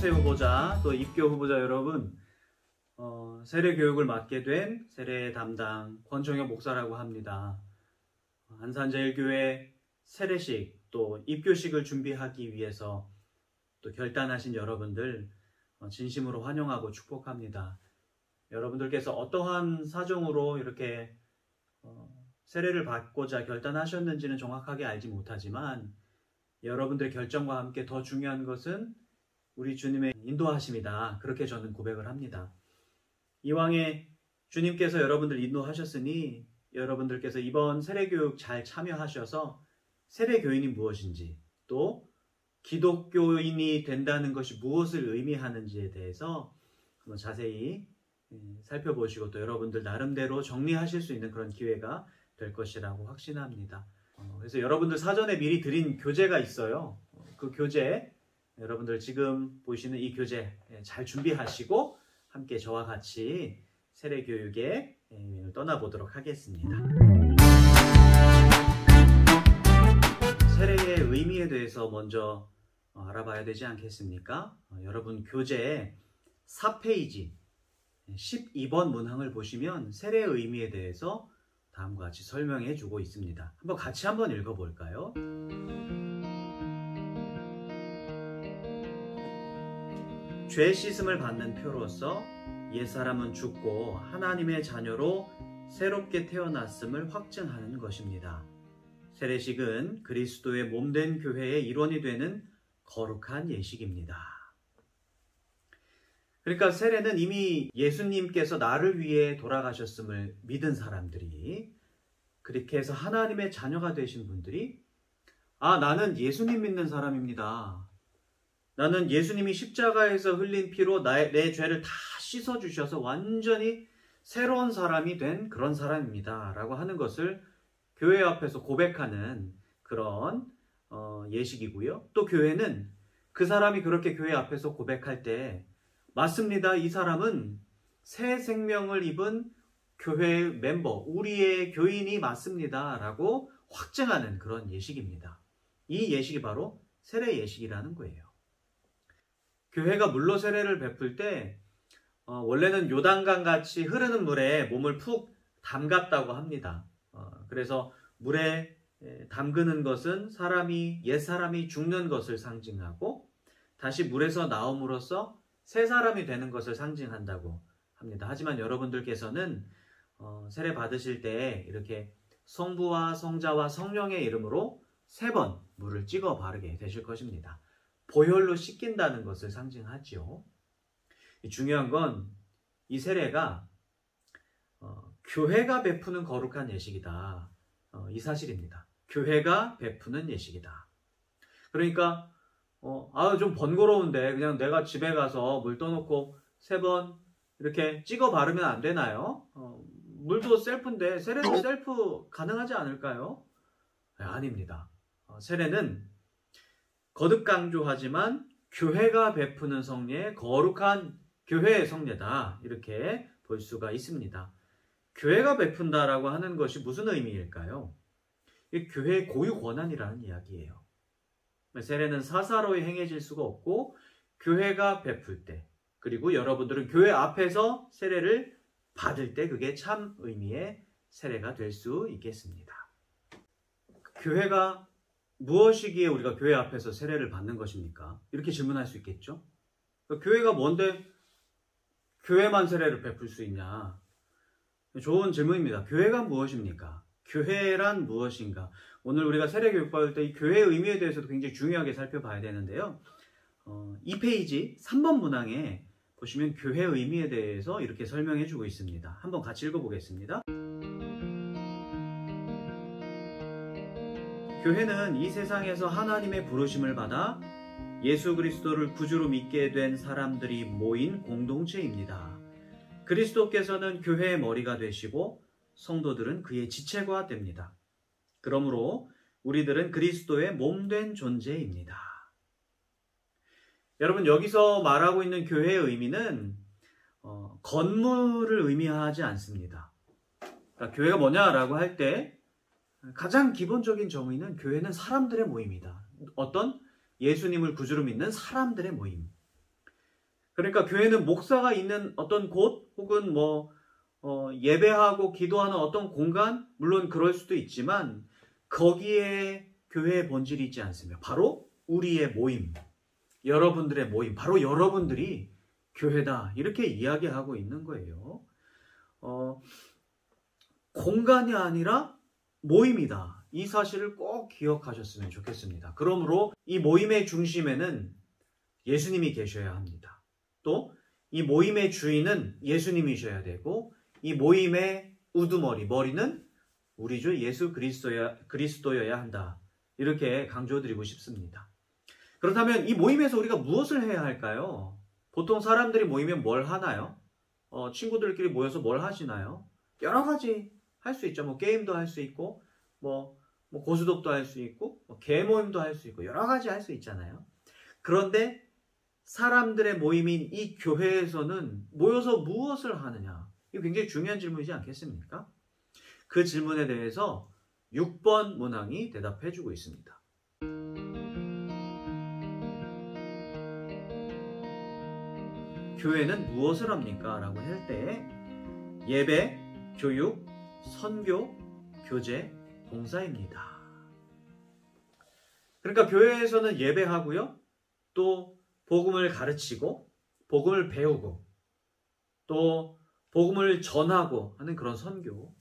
총세 후보자 또 입교 후보자 여러분, 세례 교육을 맡게 된 세례 담당 권종혁 목사라고 합니다. 안산제일교회 세례식 또 입교식을 준비하기 위해서 또 결단하신 여러분들 진심으로 환영하고 축복합니다. 여러분들께서 어떠한 사정으로 이렇게 세례를 받고자 결단하셨는지는 정확하게 알지 못하지만 여러분들의 결정과 함께 더 중요한 것은 우리 주님의 인도하심이다. 그렇게 저는 고백을 합니다. 이왕에 주님께서 여러분들 인도하셨으니 여러분들께서 이번 세례교육 잘 참여하셔서 세례교인이 무엇인지 또 기독교인이 된다는 것이 무엇을 의미하는지에 대해서 자세히 살펴보시고 또 여러분들 나름대로 정리하실 수 있는 그런 기회가 될 것이라고 확신합니다. 그래서 여러분들 사전에 미리 드린 교재가 있어요. 그 교재, 여러분들 지금 보시는 이 교재 잘 준비하시고 함께 저와 같이 세례교육에 떠나보도록 하겠습니다. 세례의 의미에 대해서 먼저 알아봐야 되지 않겠습니까? 여러분 교재에 4페이지 12번 문항을 보시면 세례의 의미에 대해서 다음과 같이 설명해 주고 있습니다. 같이 한번 읽어볼까요? 죄 씻음을 받는 표로서 옛사람은 죽고 하나님의 자녀로 새롭게 태어났음을 확증하는 것입니다. 세례식은 그리스도의 몸된 교회의 일원이 되는 거룩한 예식입니다. 그러니까 세례는 이미 예수님께서 나를 위해 돌아가셨음을 믿은 사람들이, 그렇게 해서 하나님의 자녀가 되신 분들이 나는 예수님 믿는 사람입니다. 나는 예수님이 십자가에서 흘린 피로 내 죄를 다 씻어주셔서 완전히 새로운 사람이 된 그런 사람입니다. 라고 하는 것을 교회 앞에서 고백하는 그런 예식이고요. 또 교회는 그 사람이 그렇게 교회 앞에서 고백할 때 맞습니다. 이 사람은 새 생명을 입은 교회 멤버, 우리의 교인이 맞습니다. 라고 확증하는 그런 예식입니다. 이 예식이 바로 세례 예식이라는 거예요. 교회가 물로 세례를 베풀 때 원래는 요단강 같이 흐르는 물에 몸을 푹 담갔다고 합니다. 그래서 물에 담그는 것은 옛사람이 죽는 것을 상징하고 다시 물에서 나옴으로써 새 사람이 되는 것을 상징한다고 합니다. 하지만 여러분들께서는 세례 받으실 때 이렇게 성부와 성자와 성령의 이름으로 3번 물을 찍어 바르게 되실 것입니다. 보혈로 씻긴다는 것을 상징하지요. 중요한 건 이 세례가 교회가 베푸는 거룩한 예식이다. 이 사실입니다. 교회가 베푸는 예식이다. 그러니까 좀 번거로운데 그냥 내가 집에 가서 물 떠놓고 3번 이렇게 찍어 바르면 안 되나요? 물도 셀프인데 세례도 셀프 가능하지 않을까요? 아닙니다. 세례는 거듭 강조하지만 교회가 베푸는 성례, 거룩한 교회의 성례다. 이렇게 볼 수가 있습니다. 교회가 베푼다라고 하는 것이 무슨 의미일까요? 교회의 고유 권한이라는 이야기예요. 세례는 사사로이 행해질 수가 없고 교회가 베풀 때, 그리고 여러분들은 교회 앞에서 세례를 받을 때 그게 참 의미의 세례가 될 수 있겠습니다. 교회가 무엇이기에 우리가 교회 앞에서 세례를 받는 것입니까? 이렇게 질문할 수 있겠죠? 교회가 뭔데 교회만 세례를 베풀 수 있냐? 좋은 질문입니다. 교회가 무엇입니까? 교회란 무엇인가? 오늘 우리가 세례 교육 받을 때 이 교회의 의미에 대해서도 굉장히 중요하게 살펴봐야 되는데요. 2페이지 3번 문항에 보시면 교회의 의미에 대해서 이렇게 설명해 주고 있습니다. 한번 같이 읽어보겠습니다. 교회는 이 세상에서 하나님의 부르심을 받아 예수 그리스도를 구주로 믿게 된 사람들이 모인 공동체입니다. 그리스도께서는 교회의 머리가 되시고 성도들은 그의 지체가 됩니다. 그러므로 우리들은 그리스도의 몸된 존재입니다. 여러분, 여기서 말하고 있는 교회의 의미는 건물을 의미하지 않습니다. 그러니까 교회가 뭐냐라고 할 때 가장 기본적인 정의는 교회는 사람들의 모임이다. 어떤 예수님을 구주로 믿는 사람들의 모임. 그러니까 교회는 목사가 있는 어떤 곳 혹은 예배하고 기도하는 어떤 공간, 물론 그럴 수도 있지만 거기에 교회의 본질이 있지 않습니다. 바로 우리의 모임, 여러분들의 모임, 바로 여러분들이 교회다, 이렇게 이야기하고 있는 거예요. 공간이 아니라 모임이다. 이 사실을 꼭 기억하셨으면 좋겠습니다. 그러므로 이 모임의 중심에는 예수님이 계셔야 합니다. 또 이 모임의 주인은 예수님이셔야 되고, 이 모임의 우두머리, 머리는 우리 주 예수 그리스도여야 한다. 이렇게 강조드리고 싶습니다. 그렇다면 이 모임에서 우리가 무엇을 해야 할까요? 보통 사람들이 모이면 뭘 하나요? 친구들끼리 모여서 뭘 하시나요? 여러 가지 할 수 있죠. 게임도 할 수 있고, 고스톱도 할 수 있고, 개모임도 할 수 있고, 여러 가지 할 수 있잖아요. 그런데 사람들의 모임인 이 교회에서는 모여서 무엇을 하느냐? 이거 굉장히 중요한 질문이지 않겠습니까? 그 질문에 대해서 6번 문항이 대답해 주고 있습니다. 교회는 무엇을 합니까? 라고 할 때 예배, 교육, 선교, 교제, 봉사입니다. 그러니까 교회에서는 예배하고요, 또 복음을 가르치고 복음을 배우고 또 복음을 전하고 하는 그런 선교,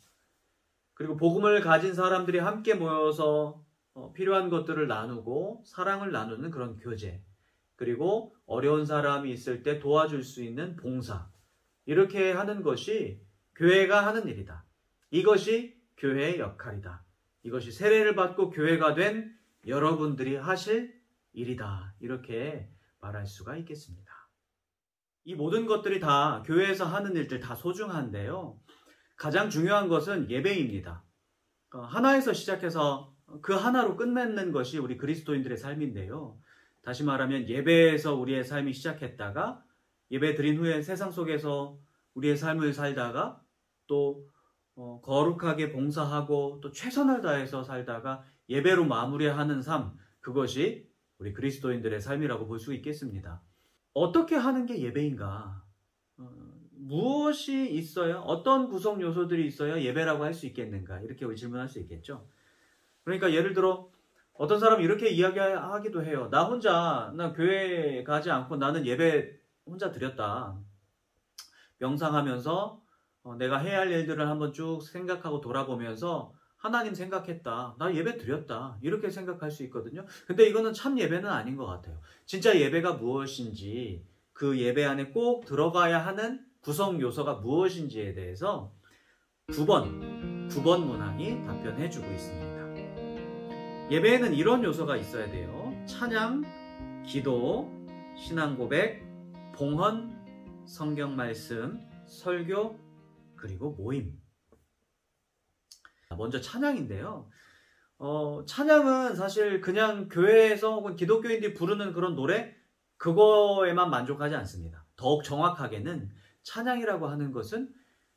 그리고 복음을 가진 사람들이 함께 모여서 필요한 것들을 나누고 사랑을 나누는 그런 교제, 그리고 어려운 사람이 있을 때 도와줄 수 있는 봉사, 이렇게 하는 것이 교회가 하는 일이다. 이것이 교회의 역할이다. 이것이 세례를 받고 교회가 된 여러분들이 하실 일이다. 이렇게 말할 수가 있겠습니다. 이 모든 것들이 다 교회에서 하는 일들 다 소중한데요, 가장 중요한 것은 예배입니다. 하나에서 시작해서 그 하나로 끝맺는 것이 우리 그리스도인들의 삶인데요, 다시 말하면 예배에서 우리의 삶이 시작했다가 예배 드린 후에 세상 속에서 우리의 삶을 살다가 또 거룩하게 봉사하고 또 최선을 다해서 살다가 예배로 마무리하는 삶, 그것이 우리 그리스도인들의 삶이라고 볼 수 있겠습니다. 어떻게 하는 게 예배인가? 무엇이 있어야, 어떤 구성 요소들이 있어야 예배라고 할 수 있겠는가? 이렇게 우리 질문할 수 있겠죠. 그러니까 예를 들어 어떤 사람은 이렇게 이야기하기도 해요. 나 교회 가지 않고 나는 예배 혼자 드렸다. 명상하면서 내가 해야 할 일들을 한번 쭉 생각하고 돌아보면서 하나님 생각했다. 나 예배 드렸다. 이렇게 생각할 수 있거든요. 근데 이거는 참 예배는 아닌 것 같아요. 진짜 예배가 무엇인지, 그 예배 안에 꼭 들어가야 하는 구성 요소가 무엇인지에 대해서 9번 문항이 답변해 주고 있습니다. 예배에는 이런 요소가 있어야 돼요. 찬양, 기도, 신앙 고백, 봉헌, 성경 말씀, 설교, 그리고 모임. 먼저 찬양인데요. 찬양은 사실 그냥 교회에서 혹은 기독교인들이 부르는 그런 노래, 그거에만 만족하지 않습니다. 더욱 정확하게는 찬양이라고 하는 것은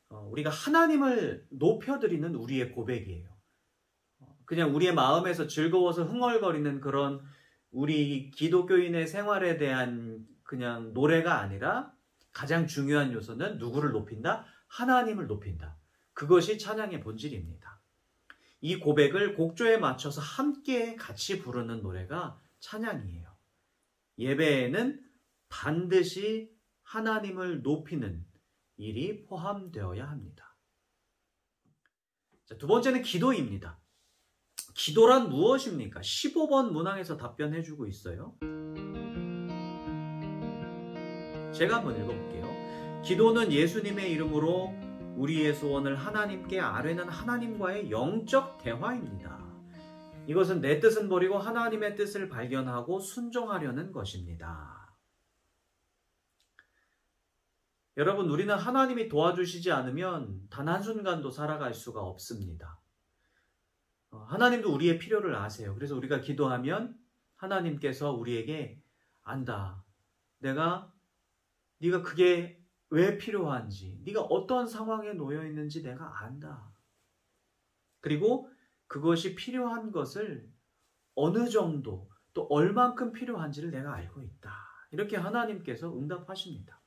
우리가 하나님을 높여드리는 우리의 고백이에요. 그냥 우리의 마음에서 즐거워서 흥얼거리는 그런 우리 기독교인의 생활에 대한 그냥 노래가 아니라 가장 중요한 요소는 누구를 높인다? 하나님을 높인다. 그것이 찬양의 본질입니다. 이 고백을 곡조에 맞춰서 함께 같이 부르는 노래가 찬양이에요. 예배에는 반드시 하나님을 높이는 일이 포함되어야 합니다. 자, 두 번째는 기도입니다. 기도란 무엇입니까? 15번 문항에서 답변해 주고 있어요. 제가 한번 읽어볼게요. 기도는 예수님의 이름으로 우리의 소원을 하나님께 아뢰는 하나님과의 영적 대화입니다. 이것은 내 뜻은 버리고 하나님의 뜻을 발견하고 순종하려는 것입니다. 여러분, 우리는 하나님이 도와주시지 않으면 단 한순간도 살아갈 수가 없습니다. 하나님도 우리의 필요를 아세요. 그래서 우리가 기도하면 하나님께서 우리에게 안다. 네가 그게 왜 필요한지, 네가 어떤 상황에 놓여 있는지 내가 안다. 그리고 그것이 필요한 것을 어느 정도 또 얼만큼 필요한지를 내가 알고 있다. 이렇게 하나님께서 응답하십니다.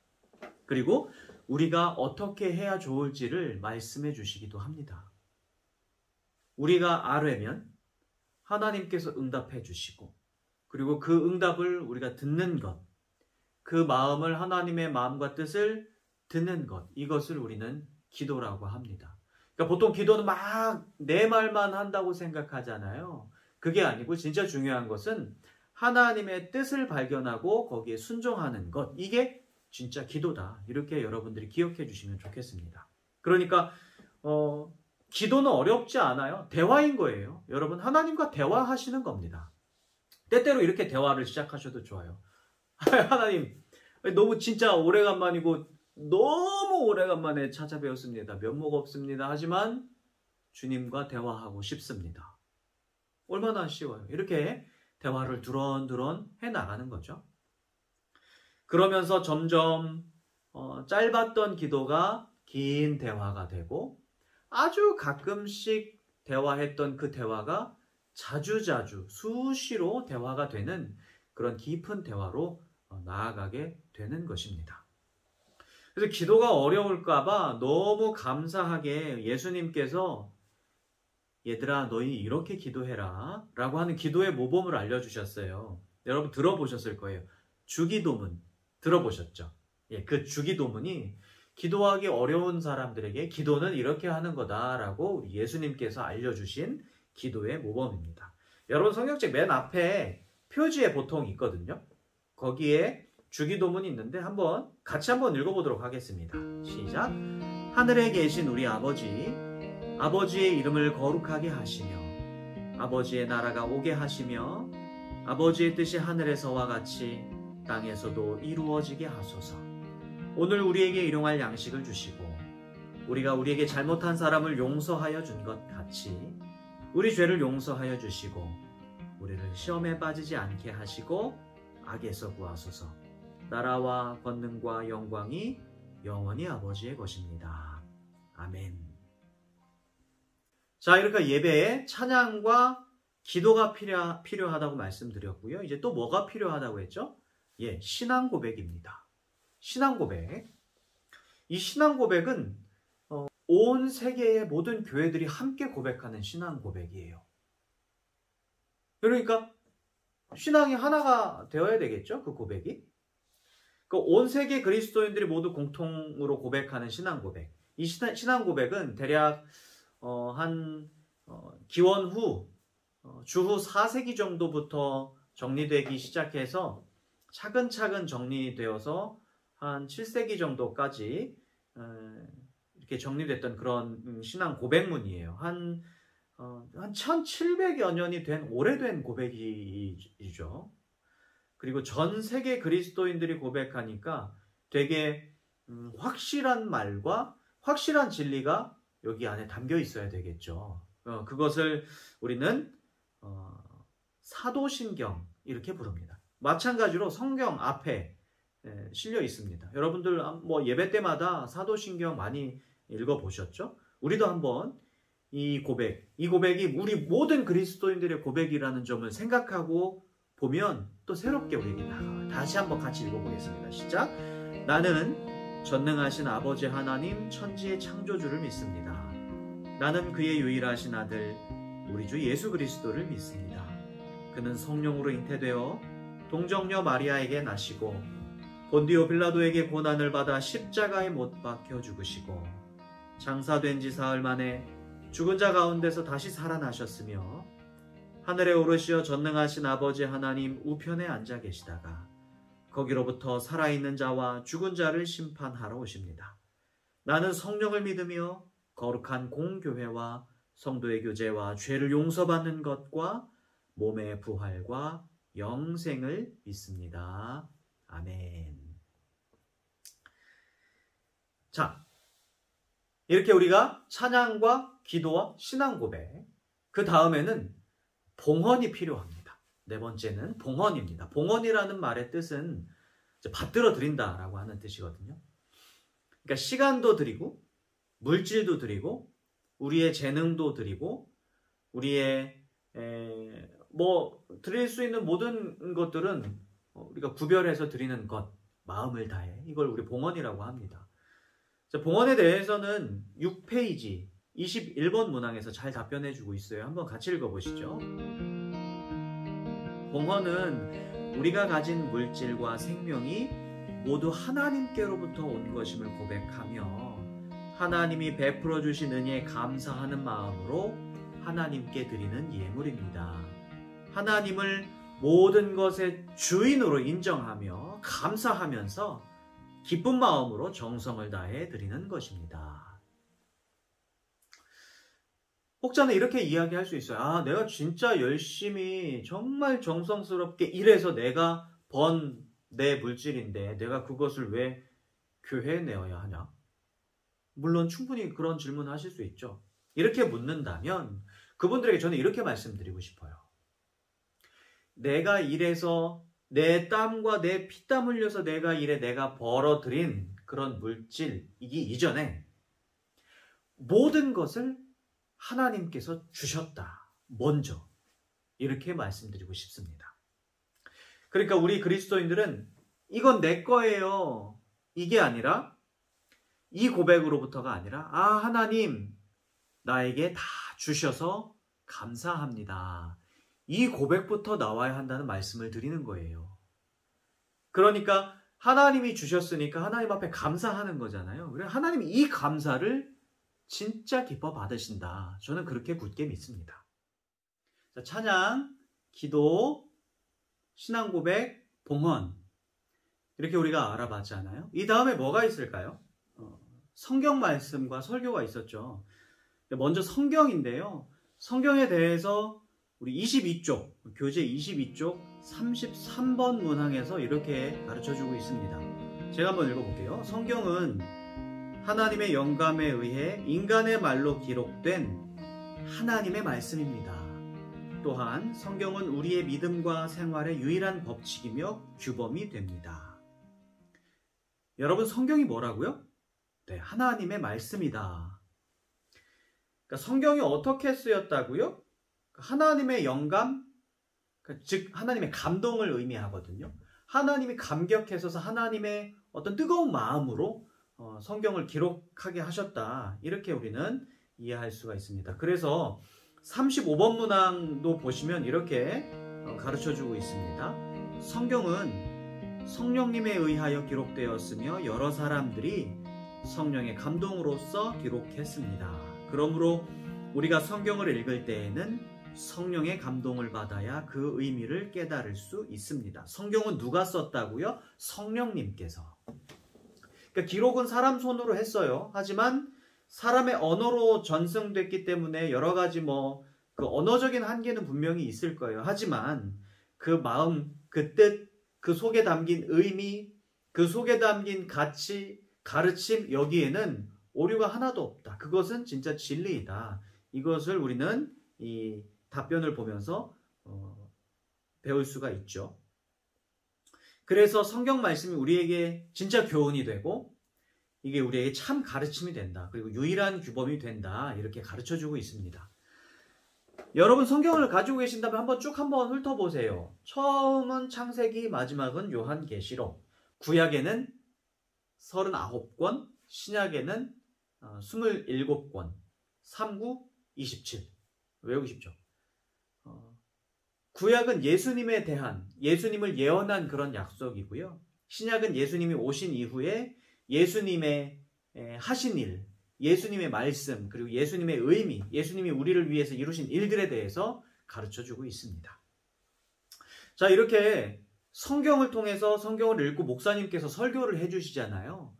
그리고 우리가 어떻게 해야 좋을지를 말씀해 주시기도 합니다. 우리가 아뢰면 하나님께서 응답해 주시고, 그리고 그 응답을 우리가 듣는 것, 그 마음을, 하나님의 마음과 뜻을 듣는 것, 이것을 우리는 기도라고 합니다. 그러니까 보통 기도는 막 내 말만 한다고 생각하잖아요. 그게 아니고 진짜 중요한 것은 하나님의 뜻을 발견하고 거기에 순종하는 것, 이게 진짜 기도다. 이렇게 여러분들이 기억해 주시면 좋겠습니다. 그러니까 기도는 어렵지 않아요. 대화인 거예요. 여러분, 하나님과 대화하시는 겁니다. 때때로 이렇게 대화를 시작하셔도 좋아요. 하나님, 너무 진짜 오래간만이고 너무 오래간만에 찾아뵈었습니다. 면목 없습니다. 하지만 주님과 대화하고 싶습니다. 얼마나 쉬워요. 이렇게 대화를 두런두런 해나가는 거죠. 그러면서 점점 짧았던 기도가 긴 대화가 되고, 아주 가끔씩 대화했던 그 대화가 자주자주 수시로 대화가 되는 그런 깊은 대화로 나아가게 되는 것입니다. 그래서 기도가 어려울까봐 너무 감사하게 예수님께서 얘들아 너희 이렇게 기도해라 라고 하는 기도의 모범을 알려주셨어요. 여러분 들어보셨을 거예요. 주기도문 들어보셨죠? 예, 그 주기도문이 기도하기 어려운 사람들에게 기도는 이렇게 하는 거다라고 우리 예수님께서 알려주신 기도의 모범입니다. 여러분 성경책 맨 앞에 표지에 보통 있거든요. 거기에 주기도문이 있는데 같이 한번 읽어보도록 하겠습니다. 시작. 하늘에 계신 우리 아버지, 아버지의 이름을 거룩하게 하시며 아버지의 나라가 오게 하시며 아버지의 뜻이 하늘에서와 같이 땅에서도 이루어지게 하소서. 오늘 우리에게 일용할 양식을 주시고 우리가 우리에게 잘못한 사람을 용서하여 준 것 같이 우리 죄를 용서하여 주시고 우리를 시험에 빠지지 않게 하시고 악에서 구하소서. 나라와 권능과 영광이 영원히 아버지의 것입니다. 아멘. 자, 이렇게 예배에 찬양과 기도가 필요하다고 말씀드렸고요. 이제 또 뭐가 필요하다고 했죠? 예, 신앙 고백입니다. 신앙 고백. 이 신앙 고백은 온 세계의 모든 교회들이 함께 고백하는 신앙 고백이에요. 그러니까 신앙이 하나가 되어야 되겠죠? 그 고백이. 온 세계 그리스도인들이 모두 공통으로 고백하는 신앙 고백. 이 신앙 고백은 대략 기원 후 주후 4세기 정도부터 정리되기 시작해서 차근차근 정리되어서 한 7세기 정도까지 이렇게 정리됐던 그런 신앙 고백문이에요. 한 1700여 년이 된 오래된 고백이죠. 그리고 전 세계 그리스도인들이 고백하니까 되게 확실한 말과 확실한 진리가 여기 안에 담겨 있어야 되겠죠. 그것을 우리는 사도신경 이렇게 부릅니다. 마찬가지로 성경 앞에 실려 있습니다. 여러분들 뭐 예배 때마다 사도신경 많이 읽어보셨죠? 우리도 한번 이 고백이 우리 모든 그리스도인들의 고백이라는 점을 생각하고 보면 또 새롭게 우리에게 나아가요. 다시 한번 같이 읽어보겠습니다. 시작. 나는 전능하신 아버지 하나님 천지의 창조주를 믿습니다. 나는 그의 유일하신 아들 우리 주 예수 그리스도를 믿습니다. 그는 성령으로 잉태되어 동정녀 마리아에게 나시고 본디오 빌라도에게 고난을 받아 십자가에 못 박혀 죽으시고 장사된 지 사흘 만에 죽은 자 가운데서 다시 살아나셨으며 하늘에 오르시어 전능하신 아버지 하나님 우편에 앉아 계시다가 거기로부터 살아있는 자와 죽은 자를 심판하러 오십니다. 나는 성령을 믿으며 거룩한 공교회와 성도의 교제와 죄를 용서받는 것과 몸의 부활과 영생을 믿습니다. 아멘. 자, 이렇게 우리가 찬양과 기도와 신앙 고백, 그 다음에는 봉헌이 필요합니다. 네 번째는 봉헌입니다. 봉헌이라는 말의 뜻은 받들어 드린다라고 하는 뜻이거든요. 그러니까 시간도 드리고 물질도 드리고 우리의 재능도 드리고 우리의 드릴 수 있는 모든 것들은 우리가 구별해서 드리는 것, 마음을 다해. 이걸 우리 봉헌이라고 합니다. 자, 봉헌에 대해서는 6페이지 21번 문항에서 잘 답변해주고 있어요. 한번 같이 읽어보시죠. 봉헌은 우리가 가진 물질과 생명이 모두 하나님께로부터 온 것임을 고백하며 하나님이 베풀어 주신 은혜에 감사하는 마음으로 하나님께 드리는 예물입니다. 하나님을 모든 것의 주인으로 인정하며 감사하면서 기쁜 마음으로 정성을 다해 드리는 것입니다. 혹자는 이렇게 이야기할 수 있어요. 아, 내가 진짜 열심히 정말 정성스럽게 일해서 내가 번 내 물질인데 내가 그것을 왜 교회에 내어야 하냐? 물론 충분히 그런 질문을 하실 수 있죠. 이렇게 묻는다면 그분들에게 저는 이렇게 말씀드리고 싶어요. 내가 일해서 내 땀과 내 피땀 흘려서 내가 일해 내가 벌어들인 그런 물질이기 이전에 모든 것을 하나님께서 주셨다. 먼저 이렇게 말씀드리고 싶습니다. 그러니까 우리 그리스도인들은 이건 내 거예요. 이게 아니라 이 고백으로부터가 아니라 하나님 나에게 다 주셔서 감사합니다. 이 고백부터 나와야 한다는 말씀을 드리는 거예요. 그러니까 하나님이 주셨으니까 하나님 앞에 감사하는 거잖아요. 그래 하나님이 이 감사를 진짜 기뻐 받으신다. 저는 그렇게 굳게 믿습니다. 자, 찬양, 기도, 신앙 고백, 봉헌 이렇게 우리가 알아봤잖아요. 이 다음에 뭐가 있을까요? 성경 말씀과 설교가 있었죠. 먼저 성경인데요. 성경에 대해서 우리 22쪽, 교재 22쪽 33번 문항에서 이렇게 가르쳐주고 있습니다. 제가 한번 읽어볼게요. 성경은 하나님의 영감에 의해 인간의 말로 기록된 하나님의 말씀입니다. 또한 성경은 우리의 믿음과 생활의 유일한 법칙이며 규범이 됩니다. 여러분, 성경이 뭐라고요? 네, 하나님의 말씀이다. 그러니까 성경이 어떻게 쓰였다고요? 하나님의 영감, 즉 하나님의 감동을 의미하거든요. 하나님이 감격해서 하나님의 어떤 뜨거운 마음으로 성경을 기록하게 하셨다. 이렇게 우리는 이해할 수가 있습니다. 그래서 35번 문항도 보시면 이렇게 가르쳐주고 있습니다. 성경은 성령님에 의하여 기록되었으며 여러 사람들이 성령의 감동으로써 기록했습니다. 그러므로 우리가 성경을 읽을 때에는 성령의 감동을 받아야 그 의미를 깨달을 수 있습니다. 성경은 누가 썼다고요? 성령님께서. 그러니까 기록은 사람 손으로 했어요. 하지만 사람의 언어로 전승됐기 때문에 여러 가지 그 언어적인 한계는 분명히 있을 거예요. 하지만 그 마음, 그 뜻, 그 속에 담긴 의미, 그 속에 담긴 가치, 가르침, 여기에는 오류가 하나도 없다. 그것은 진짜 진리이다. 이것을 우리는 이 답변을 보면서 배울 수가 있죠. 그래서 성경 말씀이 우리에게 진짜 교훈이 되고 이게 우리에게 참 가르침이 된다. 그리고 유일한 규범이 된다. 이렇게 가르쳐주고 있습니다. 여러분 성경을 가지고 계신다면 한번 훑어보세요. 처음은 창세기, 마지막은 요한계시록. 구약에는 39권, 신약에는 27권, 39, 27. 외우고 싶죠? 구약은 예수님에 대한, 예수님을 예언한 그런 약속이고요. 신약은 예수님이 오신 이후에 예수님의 하신 일, 예수님의 말씀, 그리고 예수님의 의미, 예수님이 우리를 위해서 이루신 일들에 대해서 가르쳐주고 있습니다. 자, 이렇게 성경을 통해서 성경을 읽고 목사님께서 설교를 해주시잖아요.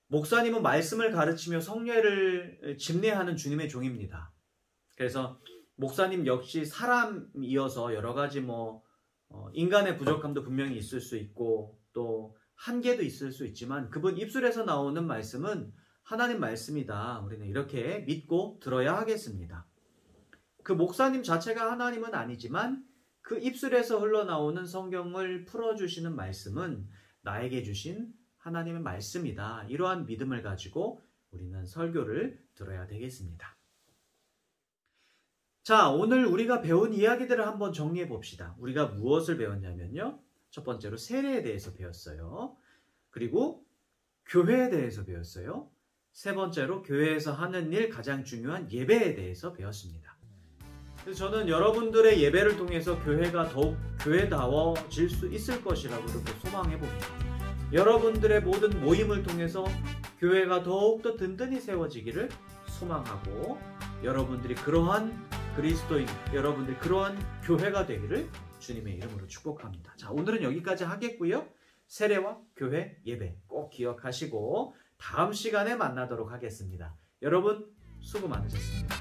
목사님은 말씀을 가르치며 성례를 집례하는 주님의 종입니다. 그래서 목사님 역시 사람이어서 여러 가지 인간의 부족함도 분명히 있을 수 있고 또 한계도 있을 수 있지만 그분 입술에서 나오는 말씀은 하나님 말씀이다. 우리는 이렇게 믿고 들어야 하겠습니다. 그 목사님 자체가 하나님은 아니지만 그 입술에서 흘러나오는 성경을 풀어주시는 말씀은 나에게 주신 하나님의 말씀이다. 이러한 믿음을 가지고 우리는 설교를 들어야 되겠습니다. 자, 오늘 우리가 배운 이야기들을 한번 정리해 봅시다. 우리가 무엇을 배웠냐면요. 첫 번째로 세례에 대해서 배웠어요. 그리고 교회에 대해서 배웠어요. 세 번째로 교회에서 하는 일 가장 중요한 예배에 대해서 배웠습니다. 그래서 저는 여러분들의 예배를 통해서 교회가 더욱 교회다워질 수 있을 것이라고 이렇게 소망해 봅니다. 여러분들의 모든 모임을 통해서 교회가 더욱더 든든히 세워지기를 소망하고 여러분들이 그러한 그리스도인, 여러분들이 그러한 교회가 되기를 주님의 이름으로 축복합니다. 자, 오늘은 여기까지 하겠고요. 세례와 교회, 예배 꼭 기억하시고 다음 시간에 만나도록 하겠습니다. 여러분 수고 많으셨습니다.